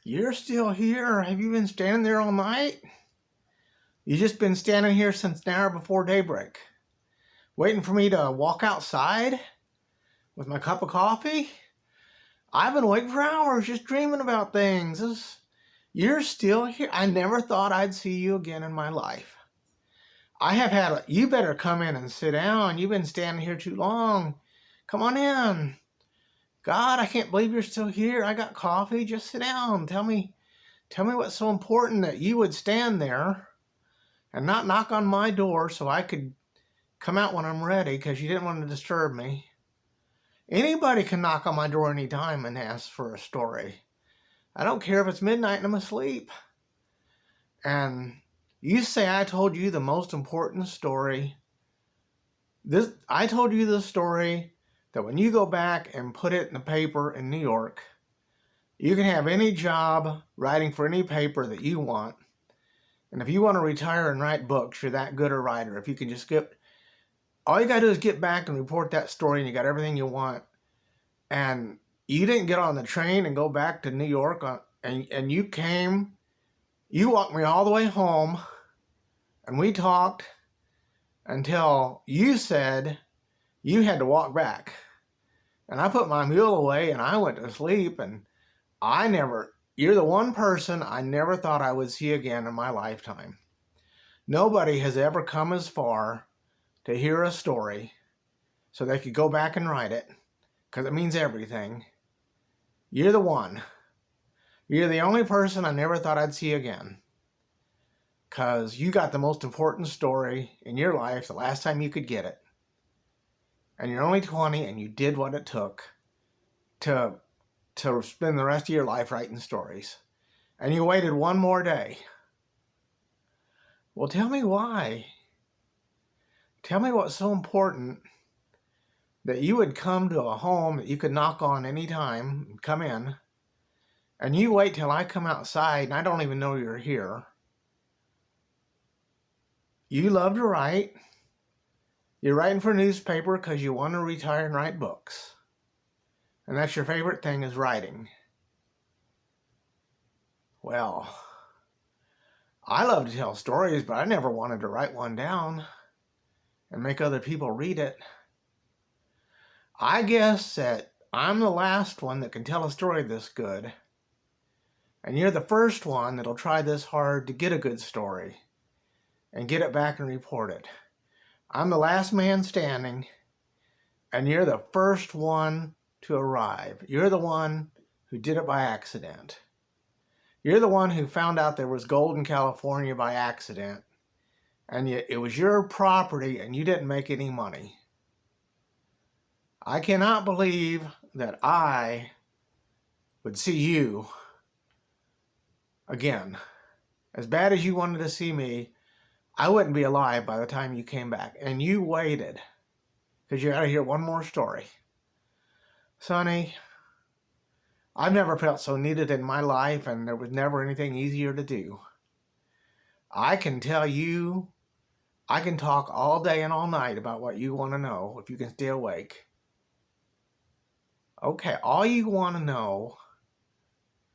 You're still here? Have you been standing there all night? You just been standing here since an hour before daybreak, waiting for me to walk outside with my cup of coffee? I've been awake for hours just dreaming about things. You're still here. I never thought I'd see you again in my life. You better come in and sit down. You've been standing here too long. Come on in. God, I can't believe you're still here. I got coffee. Just sit down. Tell me what's so important that you would stand there and not knock on my door so I could come out when I'm ready because you didn't want to disturb me. Anybody can knock on my door anytime and ask for a story. I don't care if it's midnight and I'm asleep. And you say I told you the most important story. I told you the story that when you go back and put it in the paper in New York, you can have any job writing for any paper that you want. And if you want to retire and write books, you're that good a writer. If you can just all you got to do is get back and report that story and you got everything you want. And you didn't get on the train and go back to New York and you walked me all the way home and we talked until you said you had to walk back. And I put my mule away and I went to sleep and you're the one person I never thought I would see again in my lifetime. Nobody has ever come as far to hear a story so they could go back and write it, because it means everything. You're the one. You're the only person I never thought I'd see again, because you got the most important story in your life the last time you could get it. And you're only 20 and you did what it took to spend the rest of your life writing stories. And you waited one more day. Well, tell me why. Tell me what's so important that you would come to a home that you could knock on any time and come in, and you wait till I come outside and I don't even know you're here. You love to write. You're writing for a newspaper because you want to retire and write books. And that's your favorite thing is writing. Well, I love to tell stories, but I never wanted to write one down and make other people read it. I guess that I'm the last one that can tell a story this good. And you're the first one that'll try this hard to get a good story and get it back and report it. I'm the last man standing, and you're the first one to arrive. You're the one who did it by accident. You're the one who found out there was gold in California by accident, and it was your property and you didn't make any money. I cannot believe that I would see you again. As bad as you wanted to see me, I wouldn't be alive by the time you came back. And you waited because you got to hear one more story. Sonny, I've never felt so needed in my life, and there was never anything easier to do. I can tell you, I can talk all day and all night about what you want to know if you can stay awake. Okay, all you want to know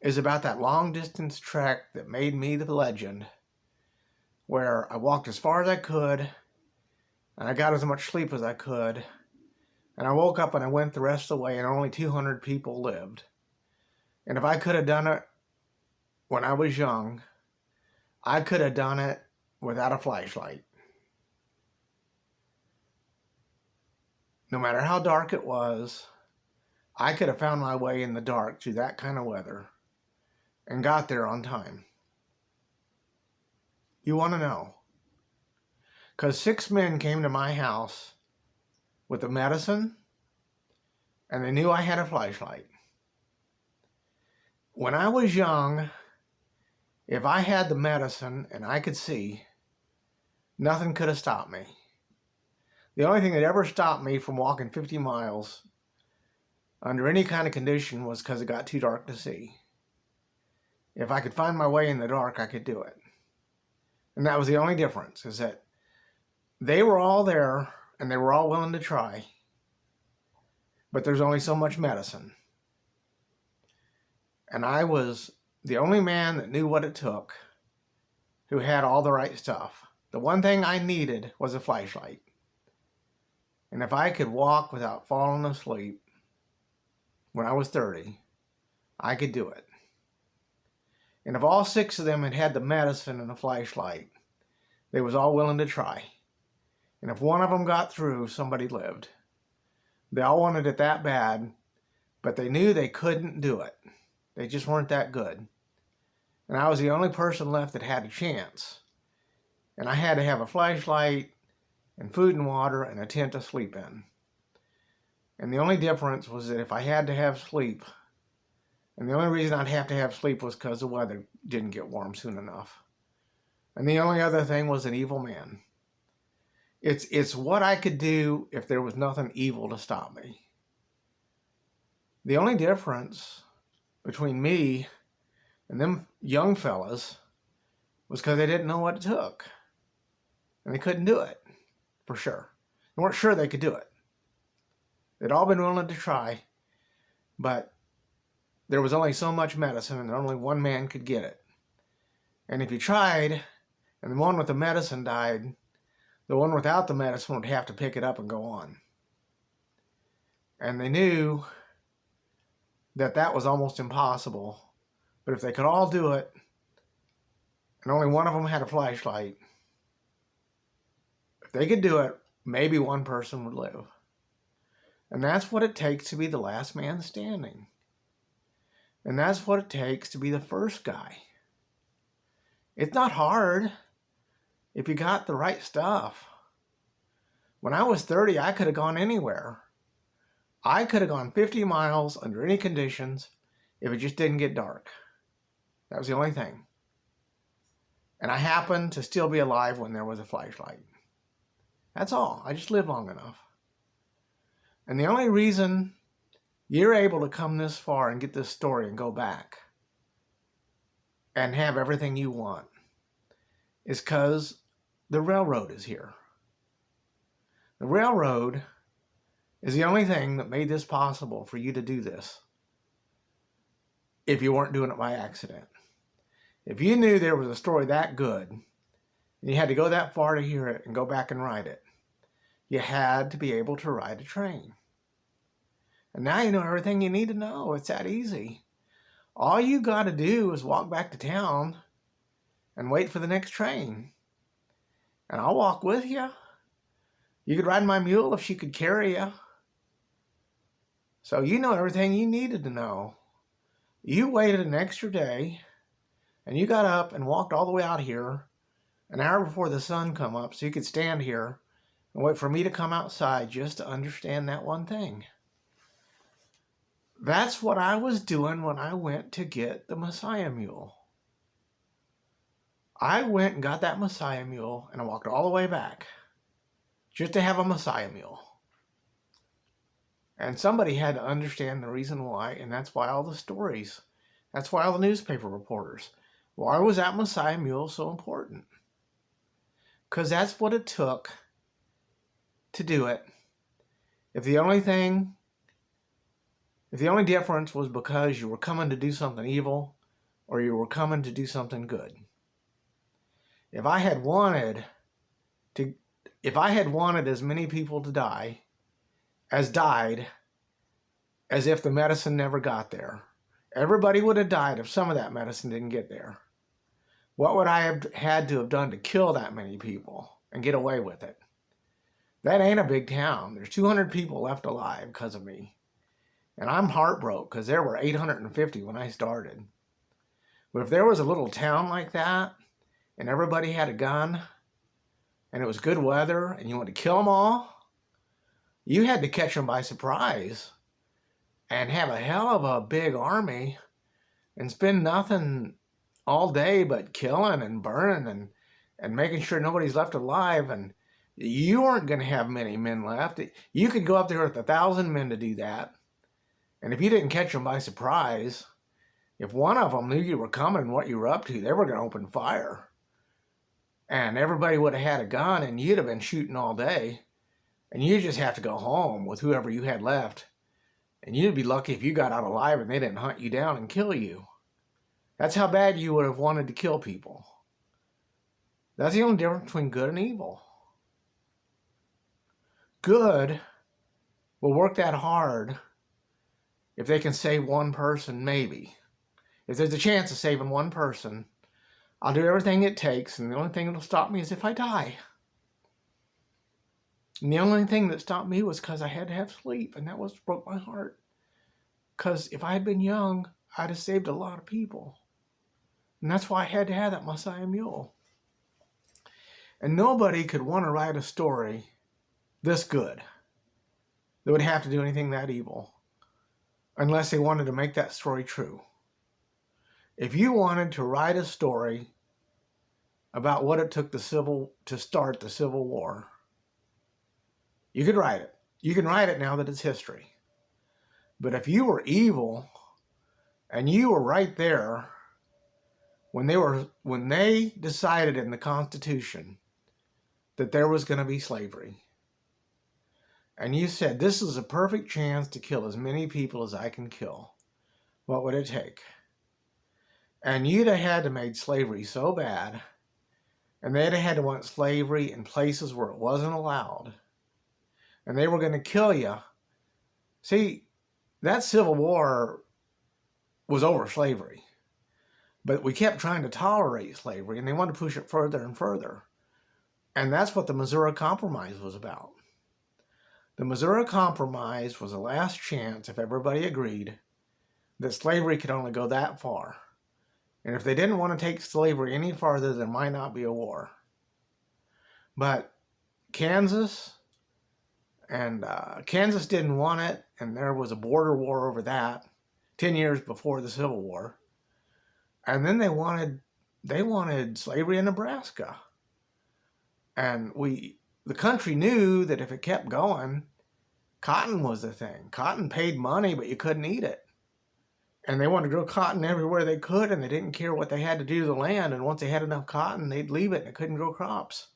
is about that long distance trek that made me the legend, where I walked as far as I could and I got as much sleep as I could, and I woke up and I went the rest of the way and only 200 people lived. And if I could have done it when I was young, I could have done it without a flashlight. No matter how dark it was, I could have found my way in the dark through that kind of weather and got there on time. You want to know? Because 6 men came to my house with the medicine, and they knew I had a flashlight. When I was young, if I had the medicine and I could see, nothing could have stopped me. The only thing that ever stopped me from walking 50 miles under any kind of condition was because it got too dark to see. If I could find my way in the dark, I could do it. And that was the only difference, is that they were all there and they were all willing to try. But there's only so much medicine. And I was the only man that knew what it took, who had all the right stuff. The one thing I needed was a flashlight. And if I could walk without falling asleep when I was 30, I could do it. And if all 6 of them had had the medicine and the flashlight, they was all willing to try. And if one of them got through, somebody lived. They all wanted it that bad, but they knew they couldn't do it. They just weren't that good. And I was the only person left that had a chance. And I had to have a flashlight and food and water and a tent to sleep in. And the only difference was that if I had to have sleep, and the only reason I'd have to have sleep was because the weather didn't get warm soon enough. And the only other thing was an evil man. It's what I could do if there was nothing evil to stop me. The only difference between me and them young fellas was because they didn't know what it took. And they couldn't do it, for sure. They weren't sure they could do it. They'd all been willing to try, but there was only so much medicine and only one man could get it. And if you tried, and the one with the medicine died, the one without the medicine would have to pick it up and go on. And they knew that that was almost impossible. But if they could all do it, and only one of them had a flashlight, if they could do it, maybe one person would live. And that's what it takes to be the last man standing. And that's what it takes to be the first guy. It's not hard if you got the right stuff. When I was 30, I could have gone anywhere. I could have gone 50 miles under any conditions if it just didn't get dark. That was the only thing. And I happened to still be alive when there was a flashlight. That's all. I just lived long enough. And the only reason you're able to come this far and get this story and go back and have everything you want is because the railroad is here. The railroad is the only thing that made this possible for you to do this if you weren't doing it by accident. If you knew there was a story that good and you had to go that far to hear it and go back and write it, you had to be able to ride a train. And now you know everything you need to know. It's that easy. All you got to do is walk back to town and wait for the next train. And I'll walk with you. You could ride my mule if she could carry you. So you know everything you needed to know. You waited an extra day, and you got up and walked all the way out here an hour before the sun come up so you could stand here and wait for me to come outside just to understand that one thing. That's what I was doing when I went to get the Messiah mule. I went and got that Messiah mule, and I walked all the way back just to have a Messiah mule. And somebody had to understand the reason why, and that's why all the stories, that's why all the newspaper reporters, why was that Messiah mule so important? Because that's what it took to do it. If the only difference was because you were coming to do something evil or you were coming to do something good. If I had wanted as many people to die as died, as if the medicine never got there, everybody would have died if some of that medicine didn't get there. What would I have had to have done to kill that many people and get away with it? That ain't a big town. There's 200 people left alive because of me. And I'm heartbroken because there were 850 when I started. But if there was a little town like that and everybody had a gun and it was good weather and you wanted to kill them all, you had to catch them by surprise and have a hell of a big army and spend nothing all day but killing and burning and making sure nobody's left alive. And you weren't going to have many men left. You could go up there with 1,000 men to do that. And if you didn't catch them by surprise, if one of them knew you were coming and what you were up to, they were going to open fire. And everybody would have had a gun and you'd have been shooting all day. And you just have to go home with whoever you had left. And you'd be lucky if you got out alive and they didn't hunt you down and kill you. That's how bad you would have wanted to kill people. That's the only difference between good and evil. Good will work that hard if they can save one person, maybe. If there's a chance of saving one person, I'll do everything it takes, and the only thing that'll stop me is if I die. And the only thing that stopped me was because I had to have sleep, and that broke my heart. Because if I had been young, I'd have saved a lot of people. And that's why I had to have that Messiah mule. And nobody could want to write a story this good that would have to do anything that evil unless they wanted to make that story true. If you wanted to write a story about what it took to start the Civil War, you could write it. You can write it now that it's history. But if you were evil and you were right there when they decided in the Constitution that there was going to be slavery, and you said, this is a perfect chance to kill as many people as I can kill, what would it take? And you'd have had to make slavery so bad, and they'd have had to want slavery in places where it wasn't allowed, and they were going to kill you. See, that Civil War was over slavery, but we kept trying to tolerate slavery, and they wanted to push it further and further. And that's what the Missouri Compromise was about. The Missouri Compromise was the last chance, if everybody agreed, that slavery could only go that far. And if they didn't want to take slavery any farther, there might not be a war. But Kansas didn't want it, and there was a border war over that 10 years before the Civil War. And then they wanted slavery in Nebraska. And the country knew that if it kept going, cotton was the thing. Cotton paid money, but you couldn't eat it. And they wanted to grow cotton everywhere they could, and they didn't care what they had to do to the land. And once they had enough cotton, they'd leave it, and it couldn't grow crops.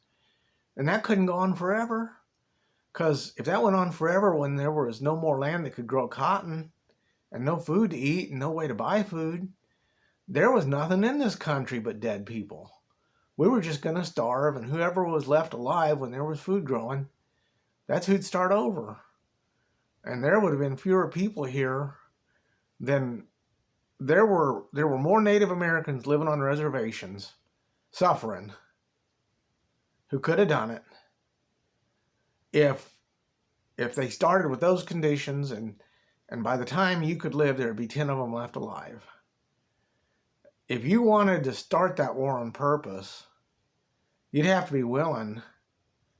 And that couldn't go on forever. Because if that went on forever, when there was no more land that could grow cotton, and no food to eat, and no way to buy food, there was nothing in this country but dead people. We were just going to starve, and whoever was left alive when there was food growing, that's who'd start over. And there would have been fewer people here than there were more Native Americans living on reservations, suffering, who could have done it if they started with those conditions, and by the time you could live, there'd be 10 of them left alive. If you wanted to start that war on purpose, you'd have to be willing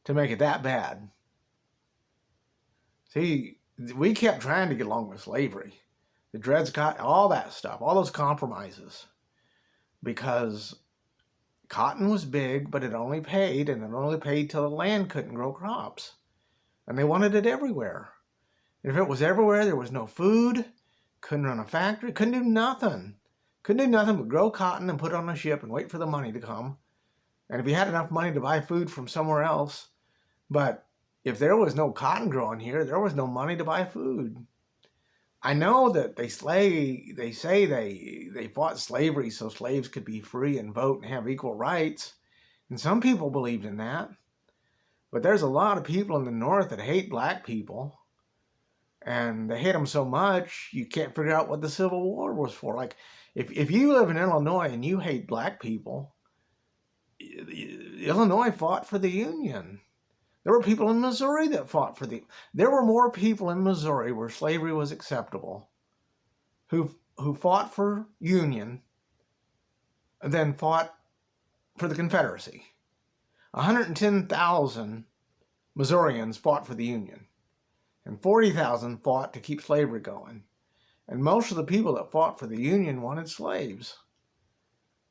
to make it that bad. See, we kept trying to get along with slavery. The Dred Scott, all that stuff, all those compromises. Because cotton was big, but it only paid, and it only paid till the land couldn't grow crops. And they wanted it everywhere. If it was everywhere, there was no food, couldn't run a factory, couldn't do nothing. Couldn't do nothing but grow cotton and put it on a ship and wait for the money to come. And if you had enough money to buy food from somewhere else, but if there was no cotton growing here, there was no money to buy food. I know that they say they fought slavery so slaves could be free and vote and have equal rights. And some people believed in that. But there's a lot of people in the North that hate black people. And they hate them so much, you can't figure out what the Civil War was for. Like, if you live in Illinois and you hate black people, Illinois fought for the Union. There were people in Missouri that fought for there were more people in Missouri where slavery was acceptable who fought for Union than fought for the Confederacy. 110,000 Missourians fought for the Union, and 40,000 fought to keep slavery going. And most of the people that fought for the Union wanted slaves.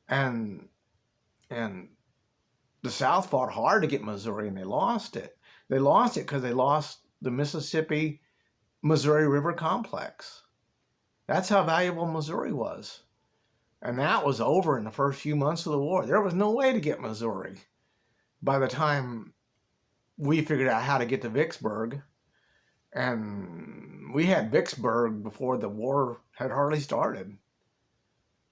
And the South fought hard to get Missouri, and they lost it. They lost it because they lost the Mississippi-Missouri River complex. That's how valuable Missouri was. And that was over in the first few months of the war. There was no way to get Missouri by the time we figured out how to get to Vicksburg. And we had Vicksburg before the war had hardly started.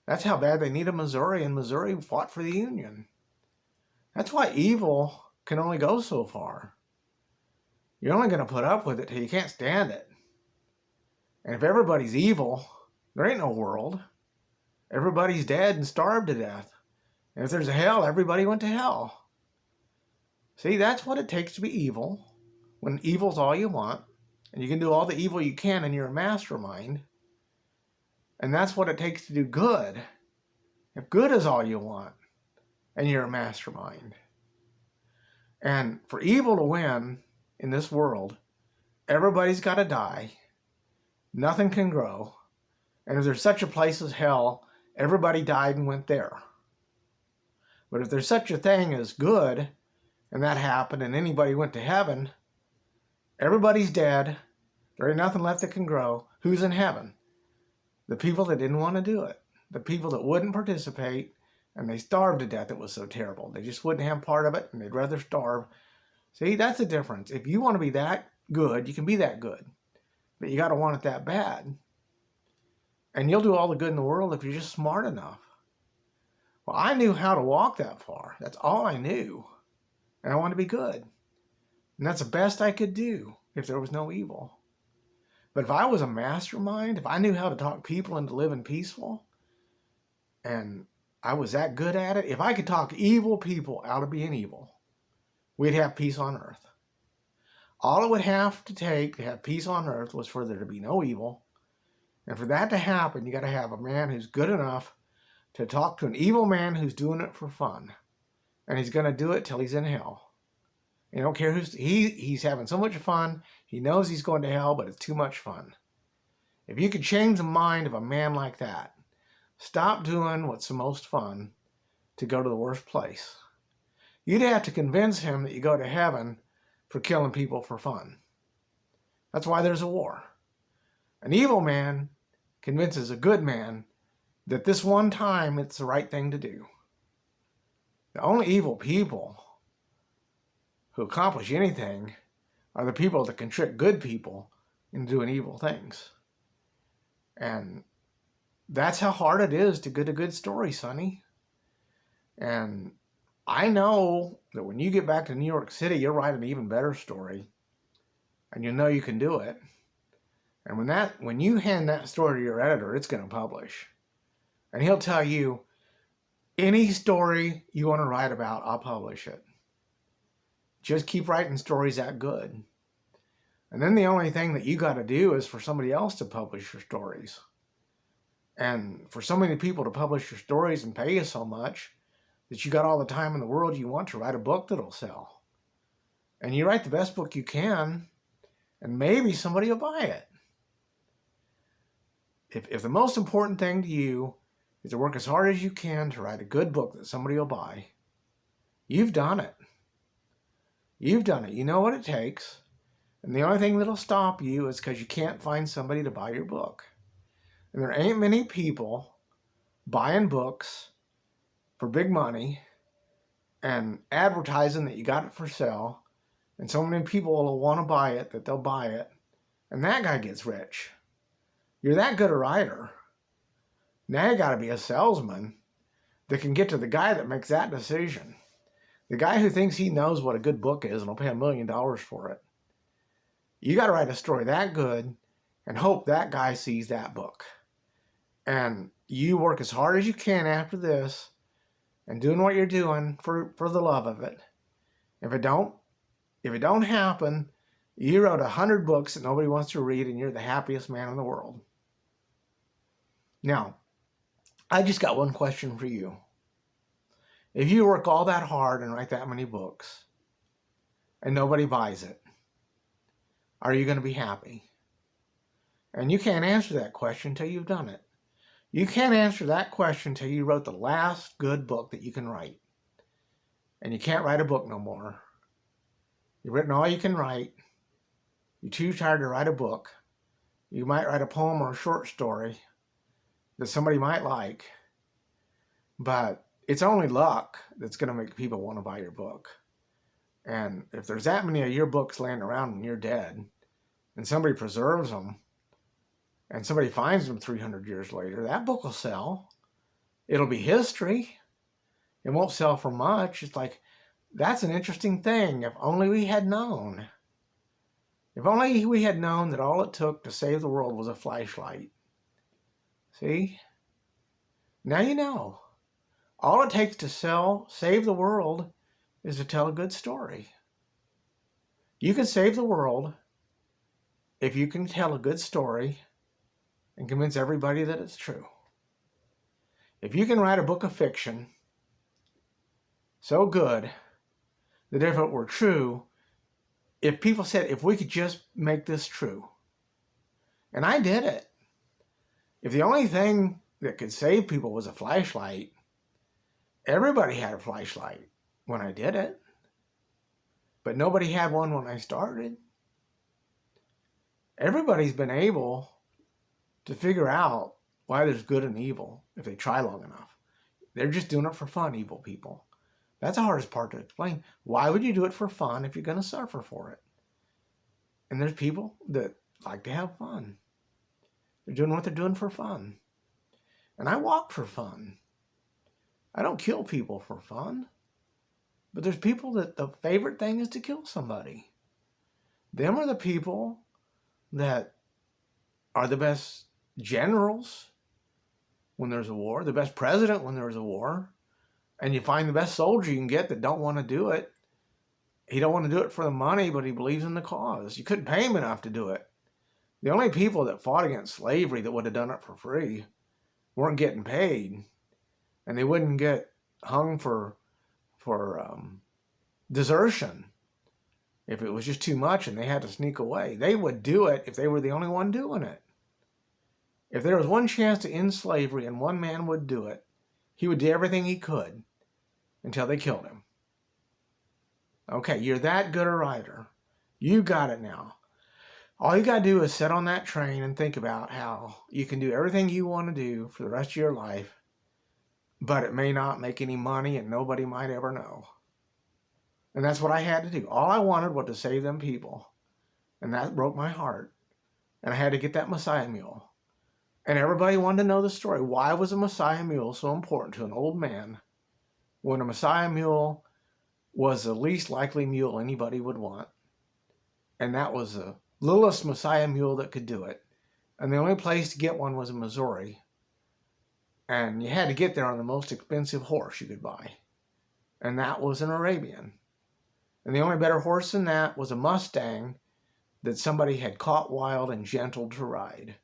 That's how bad they needed Missouri, and Missouri fought for the Union. That's why evil can only go so far. You're only going to put up with it till you can't stand it. And if everybody's evil, there ain't no world. Everybody's dead and starved to death. And if there's a hell, everybody went to hell. See, that's what it takes to be evil. When evil's all you want, and you can do all the evil you can and you're a mastermind. And that's what it takes to do good. If good is all you want, and you're a mastermind. And for evil to win in this world, everybody's got to die. Nothing can grow. And if there's such a place as hell, everybody died and went there. But if there's such a thing as good, and that happened, and anybody went to heaven, everybody's dead. There ain't nothing left that can grow. Who's in heaven? The people that didn't want to do it. The people that wouldn't participate, and they starved to death. It was so terrible. They just wouldn't have part of it, and they'd rather starve. See, that's the difference. If you want to be that good, you can be that good. But you got to want it that bad. And you'll do all the good in the world if you're just smart enough. Well, I knew how to walk that far. That's all I knew. And I wanted to be good. And that's the best I could do if there was no evil. But if I was a mastermind, if I knew how to talk people into living peaceful, and I was that good at it, if I could talk evil people out of being evil, we'd have peace on earth. All it would have to take to have peace on earth was for there to be no evil. And for that to happen, you got to have a man who's good enough to talk to an evil man who's doing it for fun. And he's going to do it till he's in hell. You don't care he's having so much fun. He knows he's going to hell, but it's too much fun. If you could change the mind of a man like that, stop doing what's the most fun to go to the worst place. You'd have to convince him that you go to heaven for killing people for fun. That's why there's a war. An evil man convinces a good man that this one time it's the right thing to do. The only evil people who accomplish anything are the people that can trick good people into doing evil things. And that's how hard it is to get a good story, Sonny. And I know that when you get back to New York City, you'll write an even better story. And you know you can do it. And when you hand that story to your editor, it's going to publish. And he'll tell you, any story you want to write about, I'll publish it. Just keep writing stories that good. And then the only thing that you got to do is for somebody else to publish your stories. And for so many people to publish your stories and pay you so much that you got all the time in the world you want to write a book that'll sell. And you write the best book you can, and maybe somebody will buy it. If the most important thing to you is to work as hard as you can to write a good book that somebody will buy, you've done it. You've done it. You know what it takes. And the only thing that'll stop you is because you can't find somebody to buy your book. And there ain't many people buying books for big money and advertising that you got it for sale. And so many people will want to buy it that they'll buy it. And that guy gets rich. You're that good a writer. Now you got to be a salesman that can get to the guy that makes that decision. The guy who thinks he knows what a good book is and will pay $1 million for it. You got to write a story that good and hope that guy sees that book. And you work as hard as you can after this and doing what you're doing for the love of it. If it don't happen, you wrote 100 books that nobody wants to read and you're the happiest man in the world. Now, I just got one question for you. If you work all that hard and write that many books and nobody buys it, are you going to be happy? And you can't answer that question until you've done it. You can't answer that question until you wrote the last good book that you can write. And you can't write a book no more. You've written all you can write. You're too tired to write a book. You might write a poem or a short story that somebody might like. But it's only luck that's going to make people want to buy your book. And if there's that many of your books laying around when you're dead, and somebody preserves them, and somebody finds them 300 years later, that book will sell. It'll be history. It won't sell for much. It's like, that's an interesting thing. If only we had known. If only we had known that all it took to save the world was a flashlight. See? Now you know. All it takes to save the world is to tell a good story. You can save the world if you can tell a good story and convince everybody that it's true. If you can write a book of fiction so good that if it were true, if people said, if we could just make this true, and I did it. If the only thing that could save people was a flashlight, everybody had a flashlight when I did it. But nobody had one when I started. Everybody's been able to figure out why there's good and evil if they try long enough. They're just doing it for fun, evil people. That's the hardest part to explain. Why would you do it for fun if you're going to suffer for it? And there's people that like to have fun. They're doing what they're doing for fun. And I walk for fun. I don't kill people for fun. But there's people that the favorite thing is to kill somebody. Them are the people that are the best generals when there's a war, the best president when there's a war. And you find the best soldier you can get that don't want to do it. He don't want to do it for the money, but he believes in the cause. You couldn't pay him enough to do it. The only people that fought against slavery that would have done it for free weren't getting paid. And they wouldn't get hung for desertion if it was just too much and they had to sneak away. They would do it if they were the only one doing it. If there was one chance to end slavery and one man would do it, he would do everything he could until they killed him. Okay, you're that good a writer. You got it now. All you got to do is sit on that train and think about how you can do everything you want to do for the rest of your life, but it may not make any money and nobody might ever know. And that's what I had to do. All I wanted was to save them people. And that broke my heart. And I had to get that Messiah mule. And everybody wanted to know the story. Why was a Messiah mule so important to an old man when a Messiah mule was the least likely mule anybody would want? And that was the littlest Messiah mule that could do it. And the only place to get one was in Missouri. And you had to get there on the most expensive horse you could buy. And that was an Arabian. And the only better horse than that was a Mustang that somebody had caught wild and gentled to ride.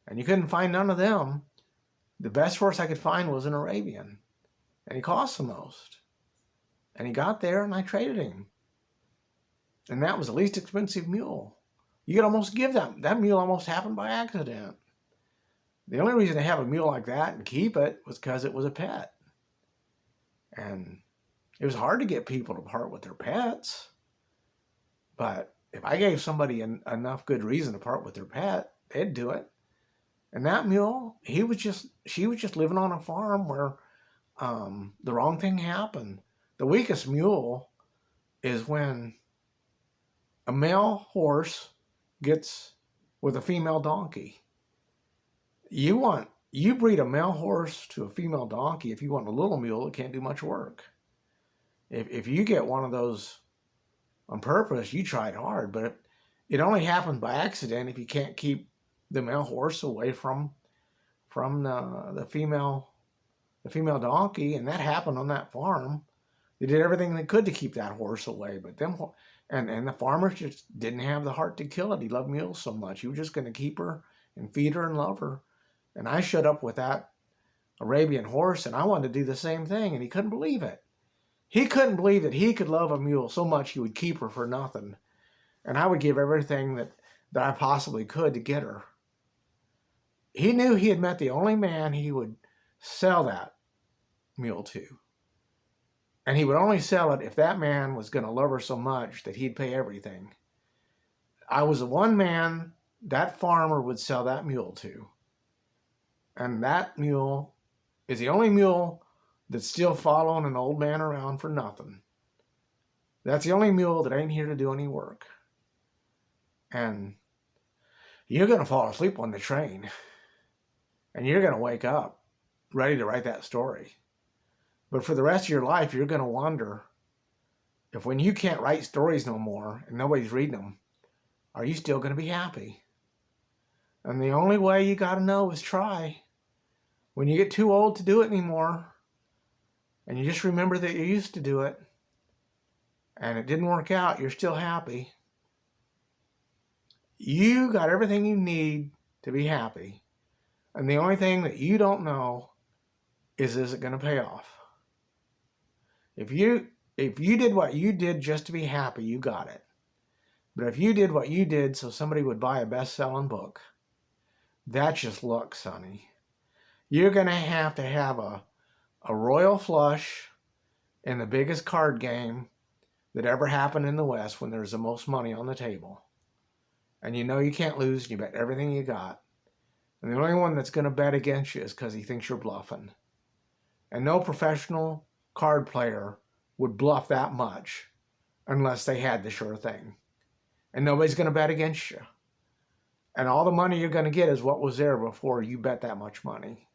And you couldn't find none of them. The best horse I could find was an Arabian. And he cost the most. And he got there and I traded him. And that was the least expensive mule. You could almost give that mule almost happened by accident. The only reason to have a mule like that and keep it was because it was a pet. And it was hard to get people to part with their pets. But if I gave somebody enough good reason to part with their pet, they'd do it. And that mule, she was just living on a farm where the wrong thing happened. The weakest mule is when a male horse gets with a female donkey. You breed a male horse to a female donkey if you want a little mule that can't do much work. If you get one of those on purpose, you tried hard, but it only happens by accident if you can't keep the male horse away from the female donkey, and that happened on that farm. They did everything they could to keep that horse away, but the farmers just didn't have the heart to kill it. He loved mules so much. He was just going to keep her and feed her and love her. And I showed up with that Arabian horse, and I wanted to do the same thing, and he couldn't believe it. He couldn't believe that he could love a mule so much he would keep her for nothing. And I would give everything that I possibly could to get her. He knew he had met the only man he would sell that mule to. And he would only sell it if that man was going to love her so much that he'd pay everything. I was the one man that farmer would sell that mule to. And that mule is the only mule that's still following an old man around for nothing. That's the only mule that ain't here to do any work. And you're going to fall asleep on the train. And you're going to wake up ready to write that story. But for the rest of your life, you're going to wonder if when you can't write stories no more and nobody's reading them, are you still going to be happy? And the only way you got to know is try. When you get too old to do it anymore, and you just remember that you used to do it, and it didn't work out, you're still happy. You got everything you need to be happy. And the only thing that you don't know is it going to pay off? If you did what you did just to be happy, you got it. But if you did what you did so somebody would buy a best-selling book, that's just luck, sonny. You're going to have a royal flush in the biggest card game that ever happened in the West when there's the most money on the table. And you know you can't lose, and you bet everything you got. And the only one that's going to bet against you is because he thinks you're bluffing. And no professional card player would bluff that much unless they had the sure thing. And nobody's going to bet against you. And all the money you're going to get is what was there before you bet that much money.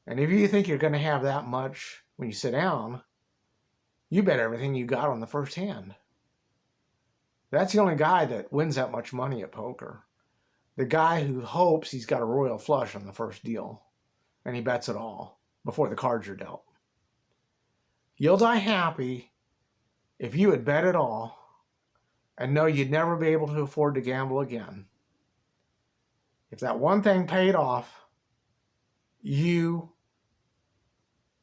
And if you think you're going to have that much when you sit down, you bet everything you got on the first hand. That's the only guy that wins that much money at poker. The guy who hopes he's got a royal flush on the first deal, and he bets it all before the cards are dealt. You'll die happy if you would bet it all and know you'd never be able to afford to gamble again. If that one thing paid off, you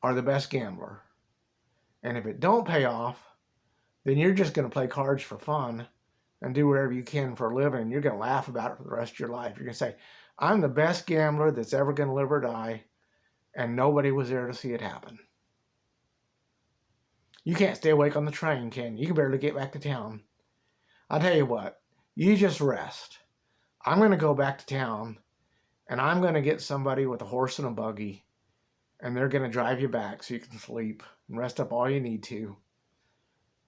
are the best gambler. And if it don't pay off, then you're just going to play cards for fun and do whatever you can for a living. You're going to laugh about it for the rest of your life. You're going to say, I'm the best gambler that's ever going to live or die, and nobody was there to see it happen. You can't stay awake on the train, can you? You can barely get back to town. I'll tell you what, you just rest. I'm going to go back to town, and I'm going to get somebody with a horse and a buggy, and they're going to drive you back so you can sleep and rest up all you need to.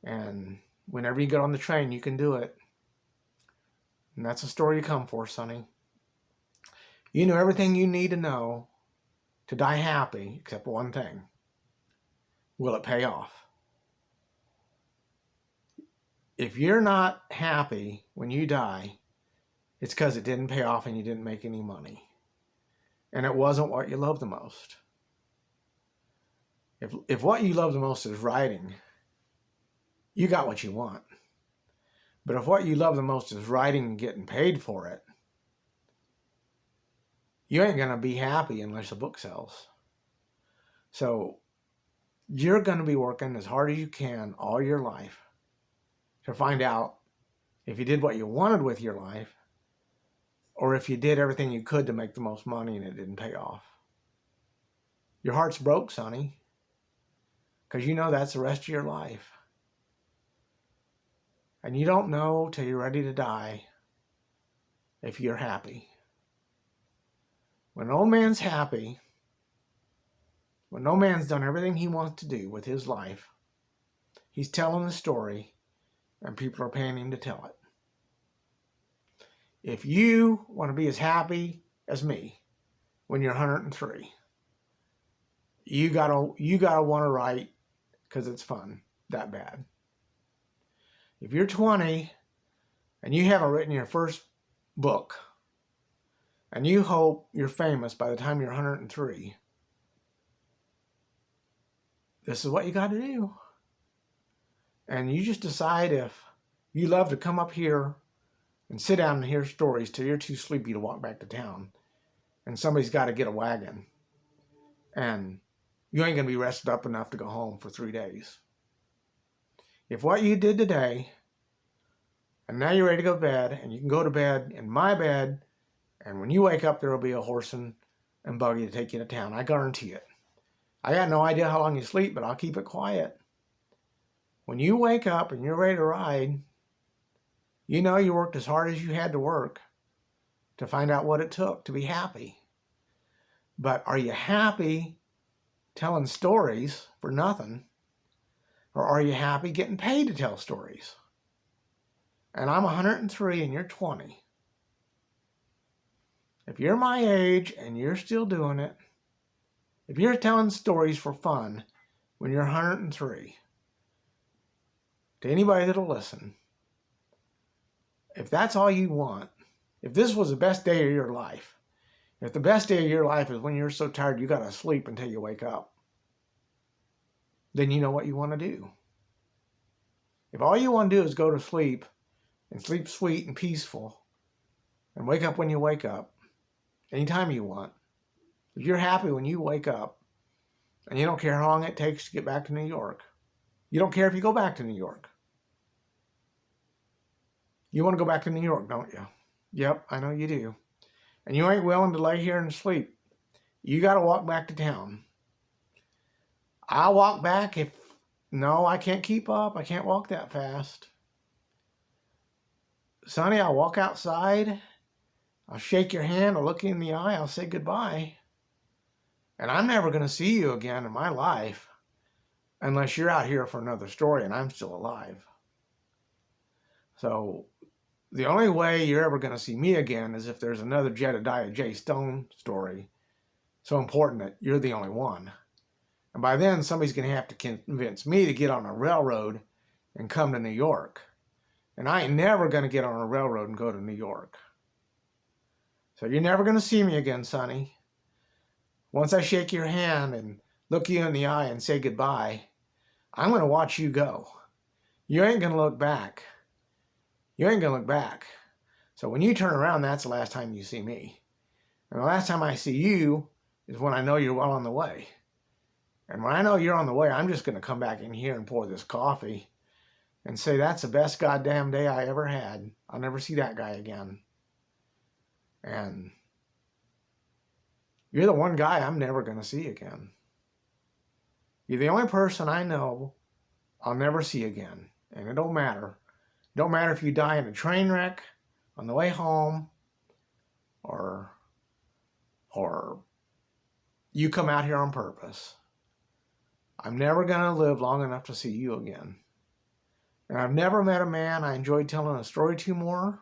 And whenever you get on the train, you can do it. And that's the story you come for, sonny. You know everything you need to know to die happy, except one thing. Will it pay off? If you're not happy when you die, it's because it didn't pay off and you didn't make any money. And it wasn't what you love the most. If what you love the most is writing, you got what you want. But if what you love the most is writing and getting paid for it, you ain't going to be happy unless the book sells. So you're going to be working as hard as you can all your life to find out if you did what you wanted with your life or if you did everything you could to make the most money and it didn't pay off. Your heart's broke, sonny, because you know that's the rest of your life. And you don't know till you're ready to die if you're happy. When an old man's happy, when no man's done everything he wants to do with his life, he's telling the story and people are paying him to tell it. If you want to be as happy as me when you're 103, you gotta want to write because it's fun that bad. If you're 20 and you haven't written your first book and you hope you're famous by the time you're 103, this is what you got to do. And you just decide if you love to come up here and sit down and hear stories till you're too sleepy to walk back to town and somebody's got to get a wagon and you ain't going to be rested up enough to go home for 3 days. If what you did today, and now you're ready to go to bed, and you can go to bed in my bed, and when you wake up, there will be a horse and buggy to take you to town. I guarantee it. I got no idea how long you sleep, but I'll keep it quiet. When you wake up and you're ready to ride, you know you worked as hard as you had to work to find out what it took to be happy. But are you happy telling stories for nothing? Or are you happy getting paid to tell stories? And I'm 103 and you're 20. If you're my age and you're still doing it, If you're telling stories for fun when you're 103, to anybody that'll listen, if that's all you want, if this was the best day of your life, if the best day of your life is when you're so tired you got to sleep until you wake up, then you know what you want to do. If all you want to do is go to sleep and sleep sweet and peaceful and wake up when you wake up, anytime you want, if you're happy when you wake up and you don't care how long it takes to get back to New York, you don't care if you go back to New York. You want to go back to New York, don't you? Yep, I know you do. And you ain't willing to lay here and sleep. You got to walk back to town. I'll walk back if... No, I can't keep up. I can't walk that fast. Sonny, I'll walk outside. I'll shake your hand. I'll look you in the eye. I'll say goodbye. And I'm never going to see you again in my life unless you're out here for another story and I'm still alive. So the only way you're ever going to see me again is if there's another Jedadiah Stone story so important that you're the only one. And by then, somebody's going to have to convince me to get on a railroad and come to New York. And I ain't never going to get on a railroad and go to New York. So you're never going to see me again, Sonny. Once I shake your hand and look you in the eye and say goodbye, I'm going to watch you go. You ain't going to look back. You ain't going to look back. So when you turn around, that's the last time you see me. And the last time I see you is when I know you're well on the way. And when I know you're on the way, I'm just going to come back in here and pour this coffee and say, that's the best goddamn day I ever had. I'll never see that guy again. And you're the one guy I'm never going to see again. You're the only person I know I'll never see again. And it don't matter. It don't matter if you die in a train wreck on the way home or you come out here on purpose. I'm never going to live long enough to see you again. And I've never met a man I enjoyed telling a story to more.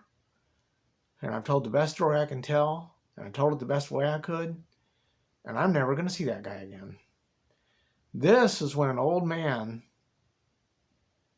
And I've told the best story I can tell. And I told it the best way I could. And I'm never going to see that guy again. This is when an old man